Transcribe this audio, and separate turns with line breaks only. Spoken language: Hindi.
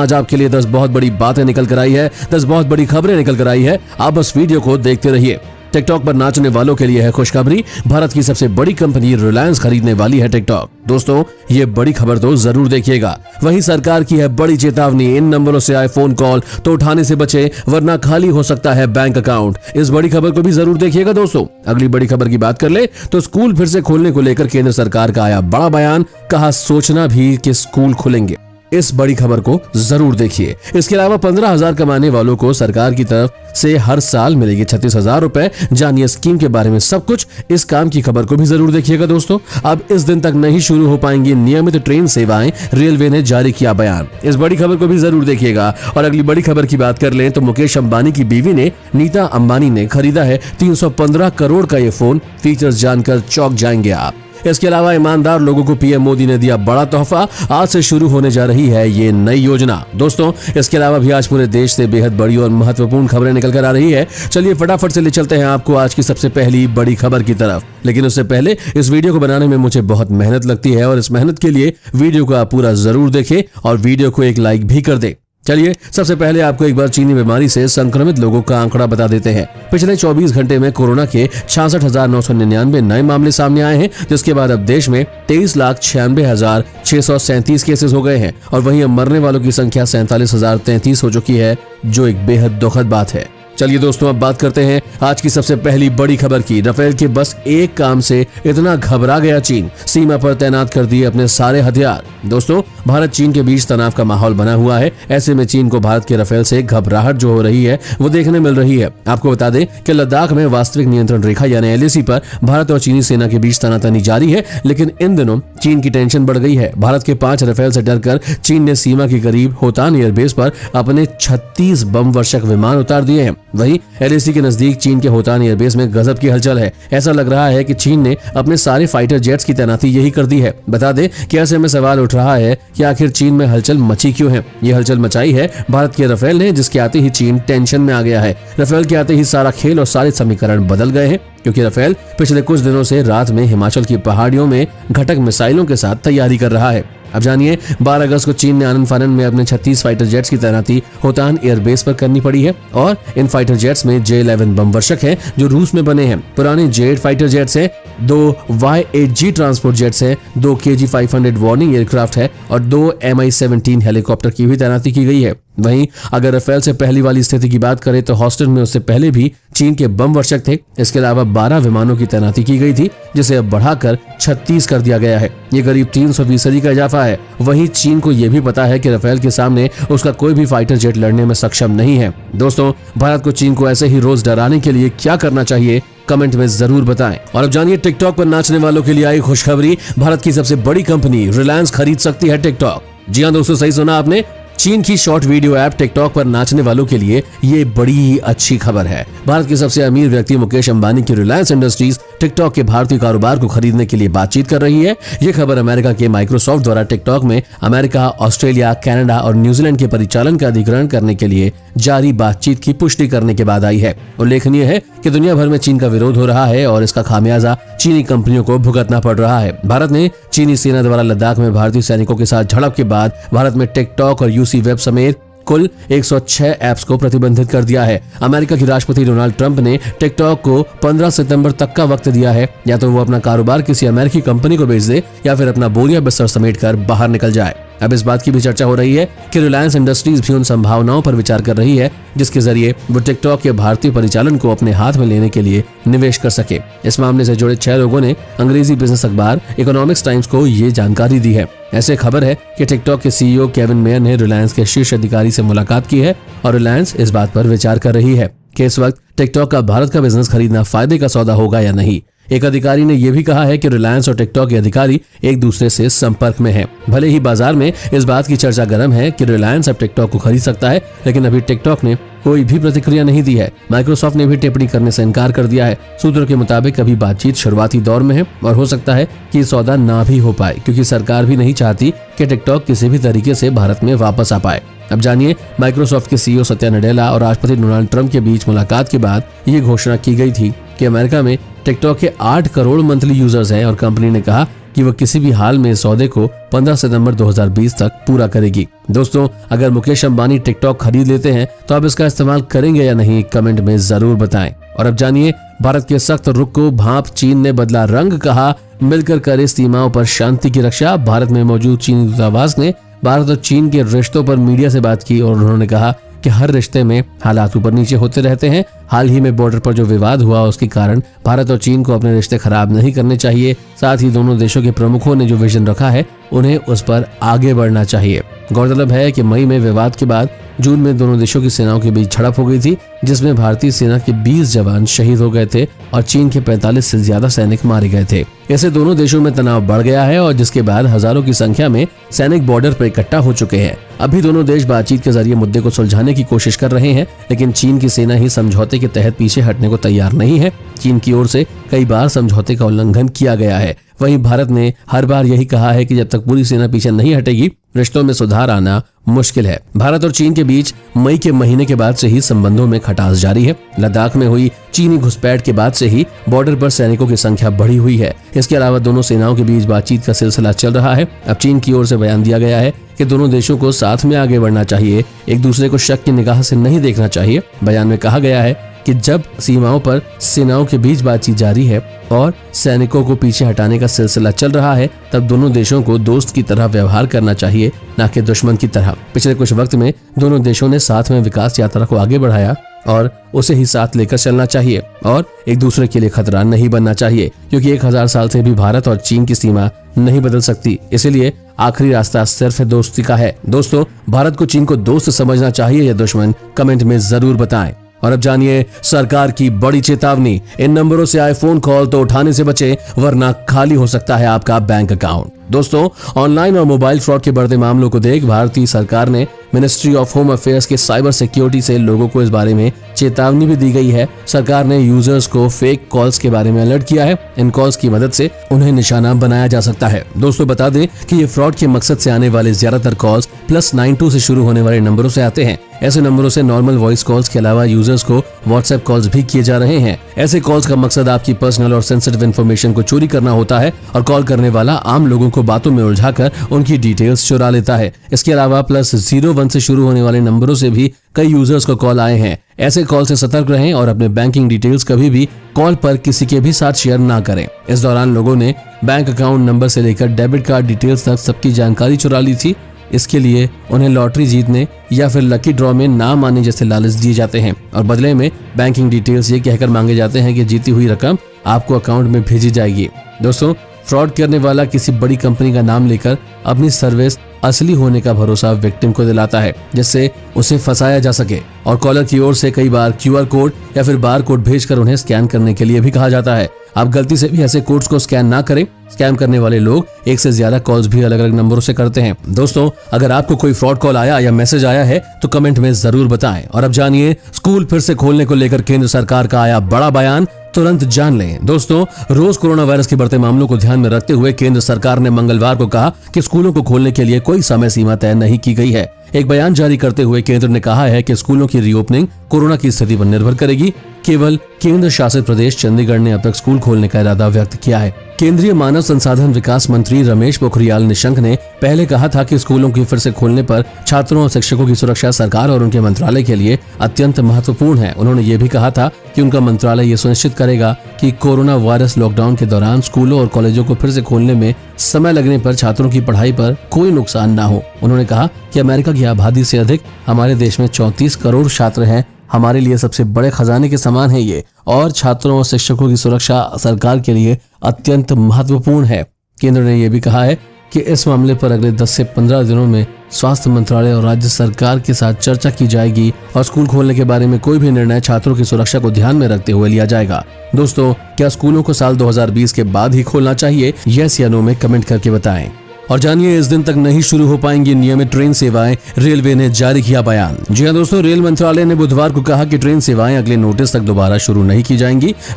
आज आपके लिए 10 बहुत बड़ी बातें निकल कर आई है, 10 बहुत बड़ी खबरें निकल कर आई है। आप बस वीडियो को देखते रहिए। टिकटॉक पर नाचने वालों के लिए है खुशखबरी। भारत की सबसे बड़ी कंपनी रिलायंस खरीदने वाली है टिकटॉक। दोस्तों, ये बड़ी खबर तो जरूर देखिएगा। वहीं सरकार की है बड़ी चेतावनी। इन नंबरों से आए फोन कॉल तो उठाने से बचे, वरना खाली हो सकता है बैंक अकाउंट। इस बड़ी खबर को भी जरूर देखिएगा। दोस्तों, अगली बड़ी खबर की बात कर ले तो स्कूल फिर से खोलने को लेकर केंद्र सरकार का आया बड़ा बयान। कहा सोचना भी कि स्कूल खुलेंगे। इस बड़ी खबर को जरूर देखिए। इसके अलावा 15,000 कमाने वालों को सरकार की तरफ से हर साल मिलेगी 36,000 रुपए। जानिए स्कीम के बारे में सब कुछ। इस काम की खबर को भी जरूर देखिएगा। दोस्तों, अब इस दिन तक नहीं शुरू हो पाएंगी नियमित ट्रेन सेवाएं, रेलवे ने जारी किया बयान। इस बड़ी खबर को भी जरूर देखिएगा। और अगली बड़ी खबर की बात कर लें तो मुकेश अंबानी की बीवी ने, नीता अंबानी ने खरीदा है 315 करोड़ का ये फोन। फीचर्स जानकर चौंक जाएंगे आप। इसके अलावा ईमानदार लोगों को पीएम मोदी ने दिया बड़ा तोहफा। आज से शुरू होने जा रही है ये नई योजना। दोस्तों, इसके अलावा भी आज पूरे देश से बेहद बड़ी और महत्वपूर्ण खबरें निकल कर आ रही है। चलिए फटाफट से ले चलते हैं आपको आज की सबसे पहली बड़ी खबर की तरफ। लेकिन उससे पहले इस वीडियो को बनाने में मुझे बहुत मेहनत लगती है और इस मेहनत के लिए वीडियो को आप पूरा जरूर देखें और वीडियो को एक लाइक भी कर दे। चलिए सबसे पहले आपको एक बार चीनी बीमारी से संक्रमित लोगों का आंकड़ा बता देते हैं। पिछले 24 घंटे में कोरोना के 66,999 नए मामले सामने आए हैं, जिसके बाद अब देश में 23,96,637 केसेस हो गए हैं और वहीं अब मरने वालों की संख्या 47,033 हो चुकी है, जो एक बेहद दुखद बात है। चलिए दोस्तों, अब बात करते हैं आज की सबसे पहली बड़ी खबर की। राफेल के बस एक काम से इतना घबरा गया चीन, सीमा पर तैनात कर दिए अपने सारे हथियार। दोस्तों, भारत चीन के बीच तनाव का माहौल बना हुआ है। ऐसे में चीन को भारत के राफेल से घबराहट जो हो रही है वो देखने मिल रही है। आपको बता दें कि लद्दाख में वास्तविक नियंत्रण रेखा यानी एलएसी पर भारत और चीनी सेना के बीच तनातनी जारी है, लेकिन इन दिनों चीन की टेंशन बढ़ गई है। भारत के 5 राफेल से डरकर चीन ने सीमा के करीब होतान एयरबेस पर अपने 36 बम वर्षक विमान उतार दिए हैं। वहीं एलएसी के नजदीक चीन के होतान एयरबेस में गजब की हलचल है। ऐसा लग रहा है कि चीन ने अपने सारे फाइटर जेट्स की तैनाती यही कर दी है। बता दें कि ऐसे में सवाल उठ रहा है कि आखिर चीन में हलचल मची क्यों है। ये हलचल मचाई है भारत के राफेल ने, जिसके आते ही चीन टेंशन में आ गया है। राफेल के आते ही सारा खेल और सारे समीकरण बदल गए हैं, क्योंकि राफेल पिछले कुछ दिनों से रात में हिमाचल की पहाड़ियों में घटक मिसाइलों के साथ तैयारी कर रहा है। अब जानिए 12 अगस्त को चीन ने आनंद फानन में अपने 36 फाइटर जेट्स की तैनाती होतान एयरबेस पर करनी पड़ी है और इन फाइटर जेट्स में J-11 बम वर्षक हैं जो रूस में बने हैं। पुराने J-8 फाइटर जेट्स हैं, 2 Y-8G ट्रांसपोर्ट जेट्स हैं, 2 KG-500 वार्निंग एयरक्राफ्ट है और 2 Mi-17 हेलीकॉप्टर की भी तैनाती की गई है। वहीं अगर राफेल से पहली वाली स्थिति की बात करें तो हॉस्टन में उससे पहले भी चीन के बम वर्षक थे। इसके अलावा 12 विमानों की तैनाती की गई थी, जिसे अब बढ़ाकर 36 कर दिया गया है। ये करीब 300% का इजाफा है। वहीं चीन को यह भी पता है कि राफेल के सामने उसका कोई भी फाइटर जेट लड़ने में सक्षम नहीं है। दोस्तों, भारत को चीन को ऐसे ही रोज डराने के लिए क्या करना चाहिए, कमेंट में जरूर बताएं। और अब जानिए टिकटॉक पर नाचने वालों के लिए आई खुशखबरी। भारत की सबसे बड़ी कंपनी रिलायंस खरीद सकती है टिकटॉक। जी हाँ दोस्तों, सही सुना आपने। चीन की शॉर्ट वीडियो ऐप टिकटॉक पर नाचने वालों के लिए ये बड़ी अच्छी खबर है। भारत के सबसे अमीर व्यक्ति मुकेश अंबानी की रिलायंस इंडस्ट्रीज टिकटॉक के भारतीय कारोबार को खरीदने के लिए बातचीत कर रही है। ये खबर अमेरिका के माइक्रोसॉफ्ट द्वारा टिकटॉक में अमेरिका, ऑस्ट्रेलिया, कनाडा और न्यूजीलैंड के परिचालन का अधिग्रहण करने के लिए जारी बातचीत की पुष्टि करने के बाद आई है। उल्लेखनीय है कि दुनिया भर में चीन का विरोध हो रहा है और इसका खामियाजा चीनी कंपनियों को भुगतना पड़ रहा है। भारत ने चीनी सेना द्वारा लद्दाख में भारतीय सैनिकों के साथ झड़प के बाद भारत में टिकटॉक और यूसी वेब समेत कुल 106 ऐप्स को प्रतिबंधित कर दिया है। अमेरिका के राष्ट्रपति डोनाल्ड ट्रंप ने टिकटॉक को 15 सितंबर तक का वक्त दिया है। या तो वो अपना कारोबार किसी अमेरिकी कंपनी को बेच दे या फिर अपना बोरिया बिस्तर समेटकर बाहर निकल जाए। अब इस बात की भी चर्चा हो रही है कि रिलायंस इंडस्ट्रीज भी उन संभावनाओं पर विचार कर रही है जिसके जरिए वो टिकटॉक के भारतीय परिचालन को अपने हाथ में लेने के लिए निवेश कर सके। इस मामले से जुड़े 6 लोगों ने अंग्रेजी बिजनेस अखबार इकोनॉमिक्स टाइम्स को ये जानकारी दी है। ऐसे खबर है कि टिकटॉक के सीईओ केविन मेयर ने रिलायंस के शीर्ष अधिकारी से मुलाकात की है और रिलायंस इस बात पर विचार कर रही है कि इस वक्त टिकटॉक का भारत का बिजनेस खरीदना फायदे का सौदा होगा या नहीं। एक अधिकारी ने यह भी कहा है कि रिलायंस और टिकटॉक के अधिकारी एक दूसरे से संपर्क में हैं। भले ही बाजार में इस बात की चर्चा गर्म है कि रिलायंस अब टिकटॉक को खरीद सकता है, लेकिन अभी टिकटॉक ने कोई भी प्रतिक्रिया नहीं दी है। माइक्रोसॉफ्ट ने भी टिप्पणी करने से इनकार कर दिया है। सूत्रों के मुताबिक अभी बातचीत शुरुआती दौर में है और हो सकता है कि सौदा ना भी हो पाए, क्योंकि सरकार भी नहीं चाहती कि टिकटॉक किसी भी तरीके से भारत में वापस आ पाए। अब जानिए माइक्रोसॉफ्ट के सीईओ सत्या नडेला और राष्ट्रपति डोनाल्ड ट्रंप के बीच मुलाकात के बाद ये घोषणा की गई थी कि अमेरिका में टिकटॉक के 8 करोड़ मंथली यूजर्स हैं और कंपनी ने कहा कि वह किसी भी हाल में इस सौदे को 15 सितंबर 2020 तक पूरा करेगी। दोस्तों, अगर मुकेश अंबानी टिकटॉक खरीद लेते हैं तो आप इसका इस्तेमाल करेंगे या नहीं, कमेंट में जरूर बताएं। और अब जानिए, भारत के सख्त रुख को भांप चीन ने बदला रंग, कहा मिलकर करे सीमाओं पर शांति की रक्षा। भारत में मौजूद चीनी दूतावास ने भारत और चीन के रिश्तों पर मीडिया से बात की और उन्होंने कहा कि हर रिश्ते में हालात ऊपर नीचे होते रहते हैं। हाल ही में बॉर्डर पर जो विवाद हुआ उसके कारण भारत और चीन को अपने रिश्ते खराब नहीं करने चाहिए। साथ ही दोनों देशों के प्रमुखों ने जो विजन रखा है उन्हें उस पर आगे बढ़ना चाहिए। गौरतलब है कि मई में विवाद के बाद जून में दोनों देशों की सेनाओं के बीच झड़प हो गई थी, जिसमें भारतीय सेना के 20 जवान शहीद हो गए थे और चीन के 45 से ज्यादा सैनिक मारे गए थे। ऐसे दोनों देशों में तनाव बढ़ गया है और जिसके बाद हजारों की संख्या में सैनिक बॉर्डर पर इकट्ठा हो चुके हैं। अभी दोनों देश बातचीत के जरिए मुद्दे को सुलझाने की कोशिश कर रहे हैं, लेकिन चीन की सेना ही समझौते के तहत पीछे हटने को तैयार नहीं है। चीन की ओर से कई बार समझौते का उल्लंघन किया गया है। वहीं भारत ने हर बार यही कहा है कि जब तक पूरी सेना पीछे नहीं हटेगी रिश्तों में सुधार आना मुश्किल है। भारत और चीन के बीच मई के महीने के बाद से ही संबंधों में खटास जारी है। लद्दाख में हुई चीनी घुसपैठ के बाद से ही बॉर्डर पर सैनिकों की संख्या बढ़ी हुई है। इसके अलावा दोनों सेनाओं के बीच बातचीत का सिलसिला चल रहा है। अब चीन की ओर से बयान दिया गया है कि दोनों देशों को साथ में आगे बढ़ना चाहिए, एक दूसरे को शक की निगाह से नहीं देखना चाहिए। बयान में कहा गया है कि जब सीमाओं पर सेनाओं के बीच बातचीत जारी है और सैनिकों को पीछे हटाने का सिलसिला चल रहा है, तब दोनों देशों को दोस्त की तरह व्यवहार करना चाहिए, न कि दुश्मन की तरह। पिछले कुछ वक्त में दोनों देशों ने साथ में विकास यात्रा को आगे बढ़ाया और उसे ही साथ लेकर चलना चाहिए और एक दूसरे के लिए खतरा नहीं बनना चाहिए, क्योंकि 1000 साल से भी भारत और चीन की सीमा नहीं बदल सकती। इसीलिए आखिरी रास्ता सिर्फ दोस्ती का है। दोस्तों, भारत को चीन को दोस्त समझना चाहिए या दुश्मन, कमेंट में जरूर बताएं। और अब जानिए सरकार की बड़ी चेतावनी, इन नंबरों से आए फोन कॉल तो उठाने से बचे, वरना खाली हो सकता है आपका बैंक अकाउंट। दोस्तों, ऑनलाइन और मोबाइल फ्रॉड के बढ़ते मामलों को देख भारतीय सरकार ने मिनिस्ट्री ऑफ होम अफेयर्स के साइबर सिक्योरिटी से लोगों को इस बारे में चेतावनी भी दी गई है। सरकार ने यूजर्स को फेक कॉल्स के बारे में अलर्ट किया है। इन कॉल्स की मदद से उन्हें निशाना बनाया जा सकता है। दोस्तों, बता दें कि ये फ्रॉड के मकसद से आने वाले ज्यादातर कॉल्स +92 से शुरू होने वाले नंबरों से आते हैं। ऐसे नंबरों से नॉर्मल वॉइस कॉल्स के अलावा यूजर्स को व्हाट्सएप कॉल्स भी किए जा रहे हैं। ऐसे कॉल्स का मकसद आपकी पर्सनल और सेंसिटिव इन्फॉर्मेशन को चोरी करना होता है और कॉल करने वाला आम लोगों को बातों में उलझाकर उनकी डिटेल्स चुरा लेता है। इसके अलावा +01 से शुरू होने वाले नंबरों से भी कई यूजर्स को कॉल आए हैं। ऐसे कॉल से सतर्क रहें और अपने बैंकिंग डिटेल्स कभी भी कॉल पर किसी के भी साथ शेयर ना करें। इस दौरान लोगों ने बैंक अकाउंट नंबर से लेकर डेबिट कार्ड डिटेल्स तक सबकी जानकारी चुरा ली थी। इसके लिए उन्हें लॉटरी जीतने या फिर लकी ड्रॉ में नाम आने जैसे लालच दिए जाते हैं और बदले में बैंकिंग डिटेल्स ये कहकर मांगे जाते हैं कि जीती हुई रकम आपको अकाउंट में भेजी जाएगी। दोस्तों, फ्रॉड करने वाला किसी बड़ी कंपनी का नाम लेकर अपनी सर्विस असली होने का भरोसा विक्टिम को दिलाता है, जिससे उसे फंसाया जा सके। और कॉलर की ओर से कई बार QR कोड या फिर बार कोड भेजकर उन्हें स्कैन करने के लिए भी कहा जाता है। आप गलती से भी ऐसे कोड्स को स्कैन ना करें। स्कैम करने वाले लोग एक से ज्यादा कॉल्स भी अलग अलग नंबरों से करते हैं। दोस्तों, अगर आपको कोई फ्रॉड कॉल आया या मैसेज आया है तो कमेंट में जरूर बताएं। और अब जानिए, स्कूल फिर से खोलने को लेकर केंद्र सरकार का आया बड़ा बयान, तुरंत जान लें। दोस्तों, रोज कोरोना वायरस के बढ़ते मामलों को ध्यान में रखते हुए केंद्र सरकार ने मंगलवार को कहा कि स्कूलों को खोलने के लिए कोई समय सीमा तय नहीं की गई है। एक बयान जारी करते हुए केंद्र ने कहा है कि स्कूलों की रीओपनिंग कोरोना की स्थिति पर निर्भर करेगी। केवल केंद्र शासित प्रदेश चंडीगढ़ ने अब तक स्कूल खोलने का इरादा व्यक्त किया है। केंद्रीय मानव संसाधन विकास मंत्री रमेश पोखरियाल निशंक ने पहले कहा था कि स्कूलों के फिर से खोलने पर छात्रों और शिक्षकों की सुरक्षा सरकार और उनके मंत्रालय के लिए अत्यंत महत्वपूर्ण है। उन्होंने ये भी कहा था कि उनका मंत्रालय ये सुनिश्चित करेगा कि कोरोना वायरस लॉकडाउन के दौरान स्कूलों और कॉलेजों को फिर से खोलने में समय लगने पर छात्रों की पढ़ाई पर कोई नुकसान न हो। उन्होंने कहा कि अमेरिका की आबादी से अधिक हमारे देश में 34 करोड़ छात्र हैं। हमारे लिए सबसे बड़े खजाने के समान है ये, और छात्रों और शिक्षकों की सुरक्षा सरकार के लिए अत्यंत महत्वपूर्ण है। केंद्र ने यह भी कहा है कि इस मामले पर अगले 10 से 15 दिनों में स्वास्थ्य मंत्रालय और राज्य सरकार के साथ चर्चा की जाएगी और स्कूल खोलने के बारे में कोई भी निर्णय छात्रों की सुरक्षा को ध्यान में रखते हुए लिया जाएगा। दोस्तों, क्या स्कूलों को साल 2020 के बाद ही खोलना चाहिए? यस या नो में कमेंट करके बताएं। और जानिए, इस दिन तक नहीं शुरू हो पाएंगी नियमित ट्रेन सेवाएं, रेलवे ने जारी किया बयान। जी हां दोस्तों, रेल मंत्रालय ने बुधवार को कहा कि ट्रेन सेवाएं अगले नोटिस तक दोबारा शुरू नहीं की जाएंगी।